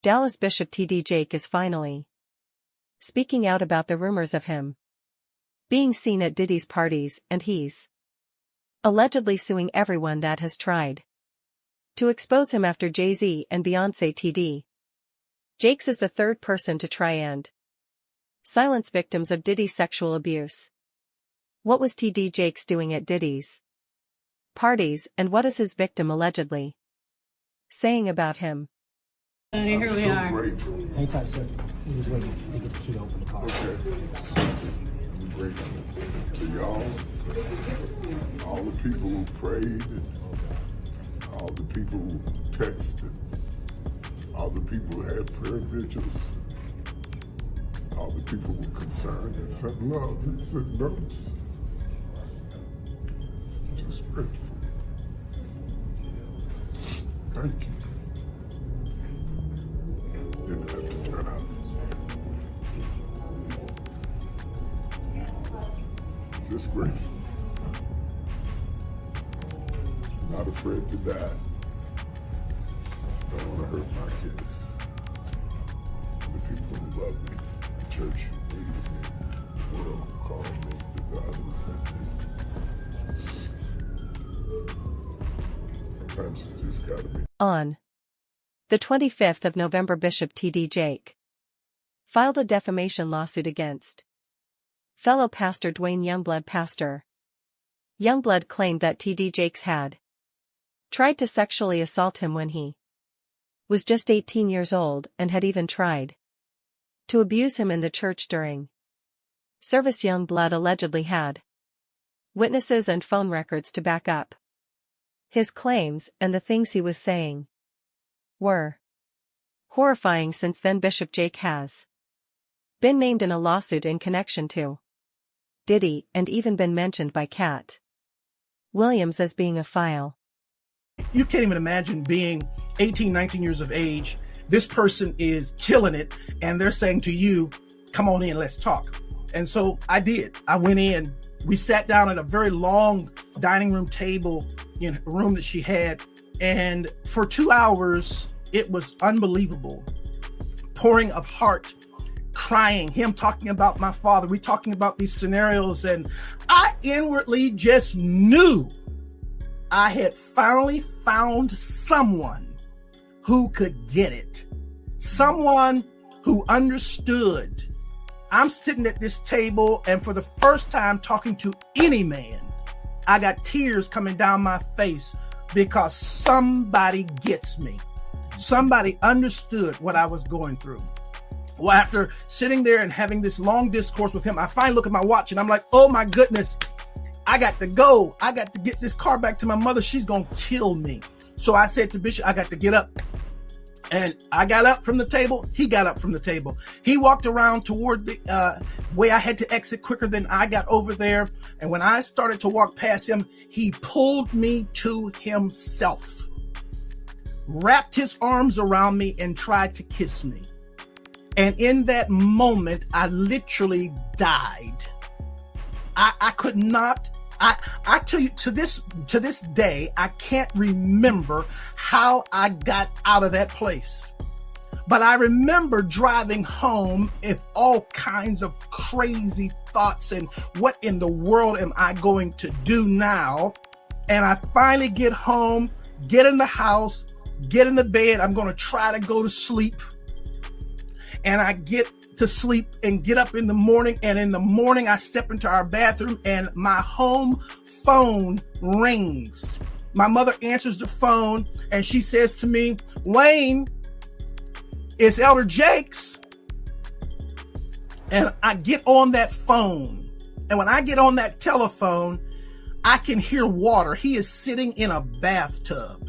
Dallas Bishop T.D. Jake is finally speaking out about the rumors of him being seen at Diddy's parties, and he's allegedly suing everyone that has tried to expose him after Jay-Z and Beyoncé. T.D. Jakes is the third person to try and silence victims of Diddy's sexual abuse. What was T.D. Jakes doing at Diddy's parties, and what is his victim allegedly saying about him? Here we are. Anytime, sir. He was waiting to get the key to open the car. Okay. I'm grateful to y'all, all the people who prayed, and all the people who texted, all the people who had prayer vigils, all the people who were concerned and sent love and sent notes. Just grateful. Thank you. Didn't have to turn out this way. Just grateful. Not afraid to die. Don't want to hurt my kids. The people who love me, the church who believes me, the world who called me, the God who sent me. Sometimes it just gotta be. On the 25th of November, Bishop T.D. Jake filed a defamation lawsuit against fellow pastor Dwayne Youngblood. Pastor Youngblood claimed that T.D. Jakes had tried to sexually assault him when he was just 18 years old, and had even tried to abuse him in the church during service. Youngblood allegedly had witnesses and phone records to back up his claims, and the things he was saying were horrifying. Since then, Bishop Jake has been named in a lawsuit in connection to Diddy, and even been mentioned by Cat Williams as being a file. You can't even imagine being 18, 19 years of age. This person is killing it, and they're saying to you, come on in, let's talk. And so I did. I went in. We sat down at a very long dining room table in a room that she had. And for 2 hours, it was unbelievable. Pouring of heart, crying, him talking about my father. We talking about these scenarios. And I inwardly just knew I had finally found someone who could get it. Someone who understood. I'm sitting at this table, and for the first time talking to any man, I got tears coming down my face because somebody gets me. Somebody understood what I was going through. Well, after sitting there and having this long discourse with him, I finally look at my watch and I'm like, oh my goodness, I got to go. I got to get this car back to my mother. She's going to kill me. So I said to Bishop, I got to get up. And I got up from the table. He got up from the table. He walked around toward the way I had to exit quicker than I got over there. And when I started to walk past him, he pulled me to himself, wrapped his arms around me, and tried to kiss me. And in that moment, I literally died. I could not. I tell you, to this day, I can't remember how I got out of that place. But I remember driving home with all kinds of crazy thoughts and what in the world am I going to do now? And I finally get home, get in the house, get in the bed. I'm going to try to go to sleep. And I get to sleep and get up in the morning. And in the morning, I step into our bathroom and my home phone rings. My mother answers the phone and she says to me, Wayne, it's Elder Jakes. And I get on that phone. And when I get on that telephone, I can hear water. He is sitting in a bathtub.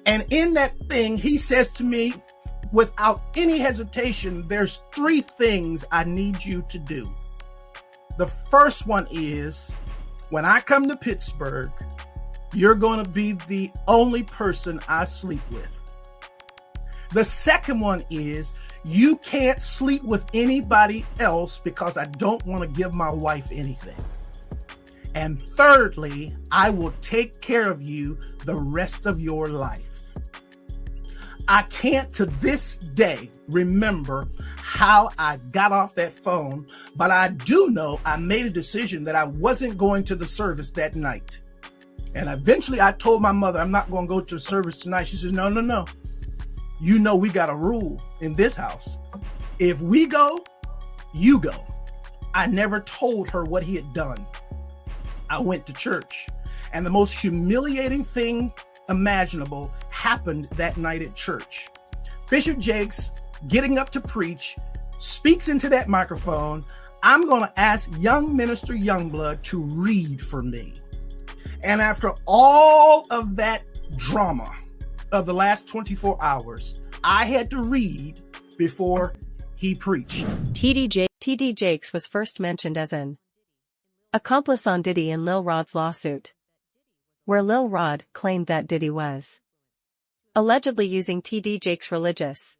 And in that thing, he says to me, without any hesitation, there's 3 things I need you to do. The first one is, when I come to Pittsburgh, you're going to be the only person I sleep with. The second one is, you can't sleep with anybody else because I don't want to give my wife anything. And thirdly, I will take care of you the rest of your life. I can't to this day remember how I got off that phone, but I do know I made a decision that I wasn't going to the service that night. And eventually I told my mother, I'm not going to go to the service tonight. She says, no, no, no. You know, we got a rule in this house. If we go, you go. I never told her what he had done. I went to church, and the most humiliating thing imaginable happened that night at church. Bishop Jakes, getting up to preach, speaks into that microphone. I'm going to ask young minister Youngblood to read for me. And after all of that drama of the last 24 hours, I had to read before he preached. TD Jakes was first mentioned as an accomplice on Diddy and Lil Rod's lawsuit, where Lil Rod claimed that Diddy was allegedly using TD Jakes' religious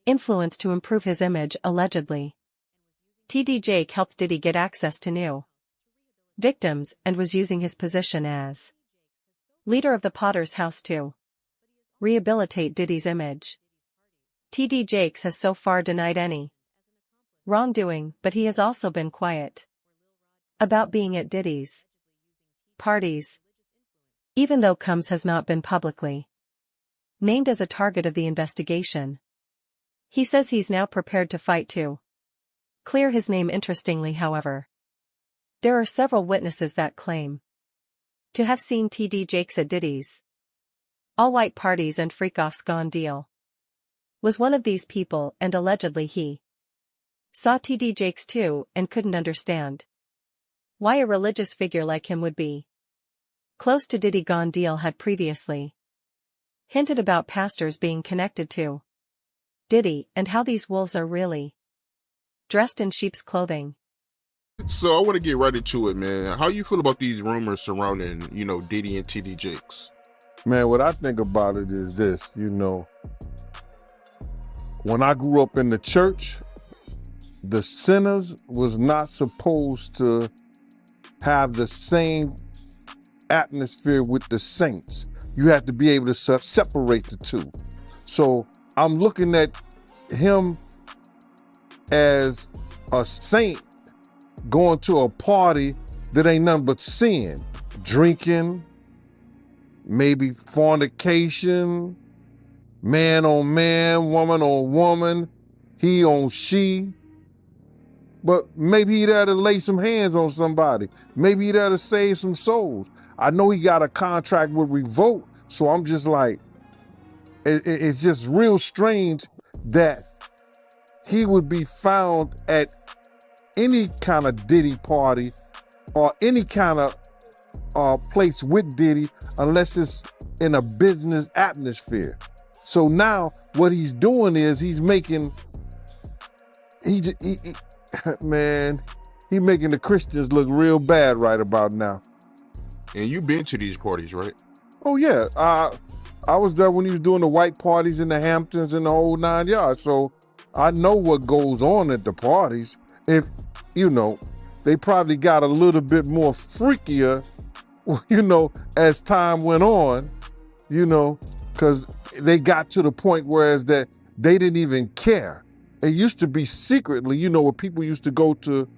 influence to improve his image. Allegedly, TD Jake helped Diddy get access to new victims and was using his position as leader of the Potter's House to rehabilitate Diddy's image. TD Jakes has so far denied any wrongdoing, but he has also been quiet about being at Diddy's parties, even though Combs has not been publicly named as a target of the investigation. He says he's now prepared to fight to clear his name. Interestingly, however, there are several witnesses that claim to have seen TD Jakes at Diddy's all-white parties, and Freakoff's Gone Deal was one of these people, and allegedly he saw TD Jakes too and couldn't understand why a religious figure like him would be close to Diddy. Gone Deal had previously hinted about pastors being connected to Diddy and how these wolves are really dressed in sheep's clothing. So I want to get right into it, man. How you feel about these rumors surrounding, Diddy and TD Jakes? Man, what I think about it is this, when I grew up in the church, the sinners was not supposed to have the same atmosphere with the saints. You have to be able to separate the two. So I'm looking at him as a saint going to a party that ain't nothing but sin, drinking, maybe fornication, man on man, woman on woman, he on she. But maybe he there to lay some hands on somebody. Maybe he there to save some souls. I know he got a contract with Revolt, so I'm just like, it's just real strange that he would be found at any kind of Diddy party or any kind of place with Diddy unless it's in a business atmosphere. So now what he's doing is he's making, man, he making the Christians look real bad right about now. And you been to these parties, right? Oh yeah, I was there when he was doing the white parties in the Hamptons and the whole 9 yards. So I know what goes on at the parties. If, they probably got a little bit more freakier, as time went on, because they got to the point whereas that they didn't even care. It used to be secretly, where people used to go to,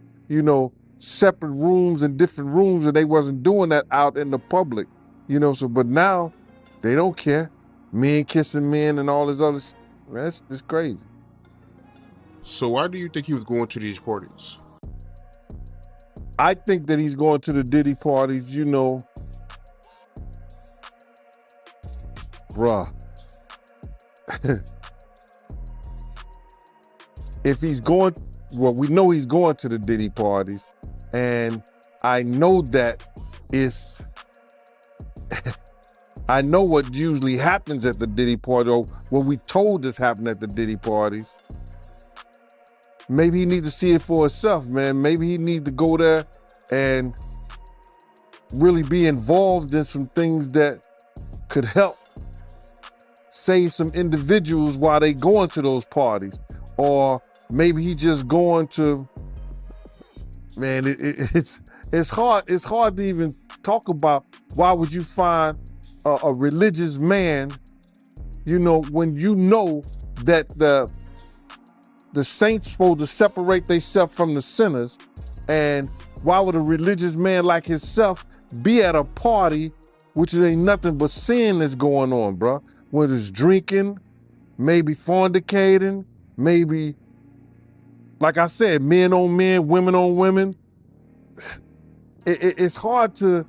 separate rooms and different rooms, and they wasn't doing that out in the public, but now they don't care. Men kissing men and all this other stuff. That's just crazy. So why do you think he was going to these parties? I think that he's going to the Diddy parties, bruh. If he's going, we know he's going to the Diddy parties, and I know that it's, I know what usually happens at the Diddy party, or what we told us happened at the Diddy parties. Maybe he needs to see it for himself, man. Maybe he needs to go there and really be involved in some things that could help save some individuals while they going to those parties. Or maybe he just going to, man, it's hard to even talk about. Why would you find a religious man You know, when you know that the saints supposed to separate themselves from the sinners, and why would a religious man like himself be at a party which ain't nothing but sin that's going on, bro? Whether it's drinking, maybe fornicating, maybe, like I said, men on men, women on women. It's hard to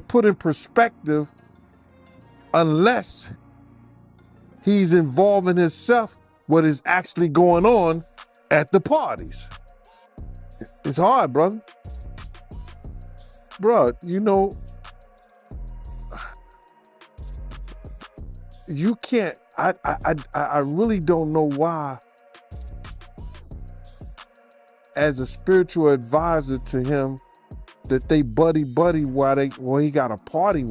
put in perspective unless he's involving himself what is actually going on at the parties. It's hard, brother. Bro, you know, you can't, I really don't know why, as a spiritual advisor to him, that they buddy while he got a party with